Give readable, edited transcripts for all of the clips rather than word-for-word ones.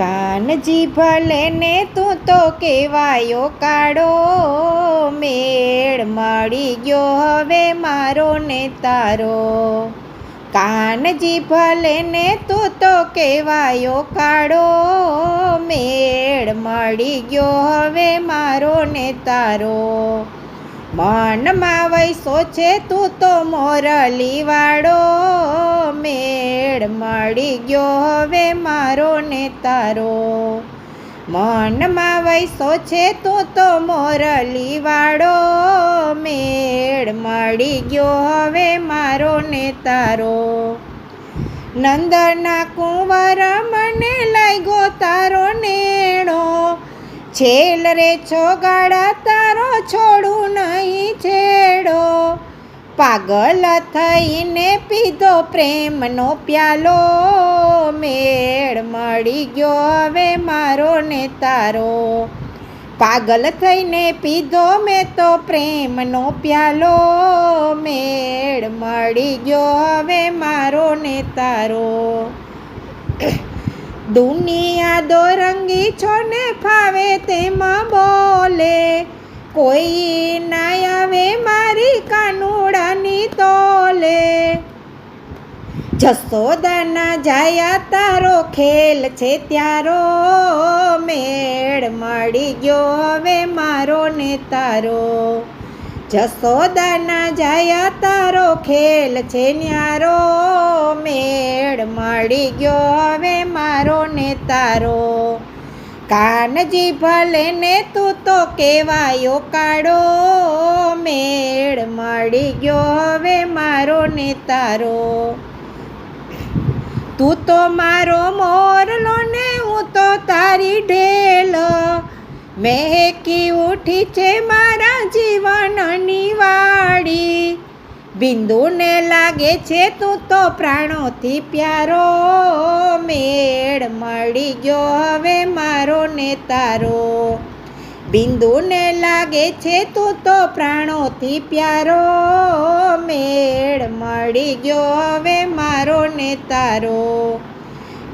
કાનજી ભલે ને તું તો કેવાયો કાળો, મેળ મળી ગયો હવે મારો ને તારો. કાનજી ભલે ને તું તો કેવાયો કાળો, મેળ મળી ગયો હવે મારો ને તારો. મનમાં વૈસો છે તું તો મોરલી વાળો, મેળ મળી ગયો હવે મારો ને તારો. મનમાં વૈસો છે તું તો મોરલી વાળો, મેળ મળી ગયો હવે મારો ને તારો. નંદના કુંવર મને લાગ્યો તારો નેણો, છેલ રે છોગાડા તારો છોડું નહીં છેડો. પાગલ થઈને પીધો પ્રેમનો પ્યાલો, મેળ મળી ગયો હવે મારો ને તારો. પાગલ થઈને પીધો મેં તો પ્રેમનો પ્યાલો, મેળ મળી ગયો હવે મારો ને તારો. દુનિયા દોરંગી છો ને ફાવે તેમાં બોલે, કોઈ ના આવે મારી કાનુડાની તોલે. જસોદાના જાયા તારો ખેલ છે ત્યારો, મેળ મળી ગયો હવે મારો ને તારો. જસોદાના જાયા તારો ખેલ છે ન્યારો, મેળ મળી ગયો હવે મારો ને તારો. કાનજી ભલે ને તું તો કેવાયો કાળો, મેળ મળી ગયો હવે મારો ને તારો. તું તો મારો મોરલો ને હું તો તારી ઢેલ, મહેકી ઉઠી છે મારા જીવનની વાડી. બિંદુને લાગે છે તું તો પ્રાણોથી પ્યારો, મેળ મળી ગયો હવે મારો ને તારો. બિંદુને લાગે છે તું તો પ્રાણોથી પ્યારો, મેળ મળી ગયો હવે મારો ને તારો.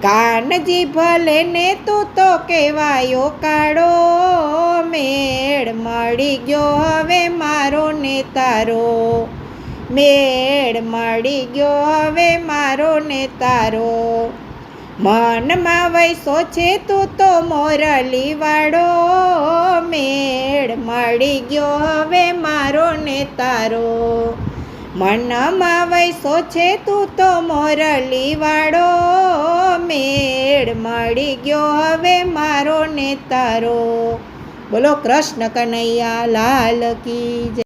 કાનજી ભલે ને તું તો કેવાયો કાળો, મેળ મળી ગયો હવે મારો ને તારો. મેળ મળી ગયો હવે મારો ને તારો. મનમાં વૈસો છે તું તો મોરલી વાળો, મેળ મળી ગયો હવે મારો ને તારો. મનમાં વૈસો છે તું તો મોરલી વાળો, મેળ મળી ગયો હવે મારો ને તારો. બોલો કૃષ્ણ કનૈયા લાલ કી જય.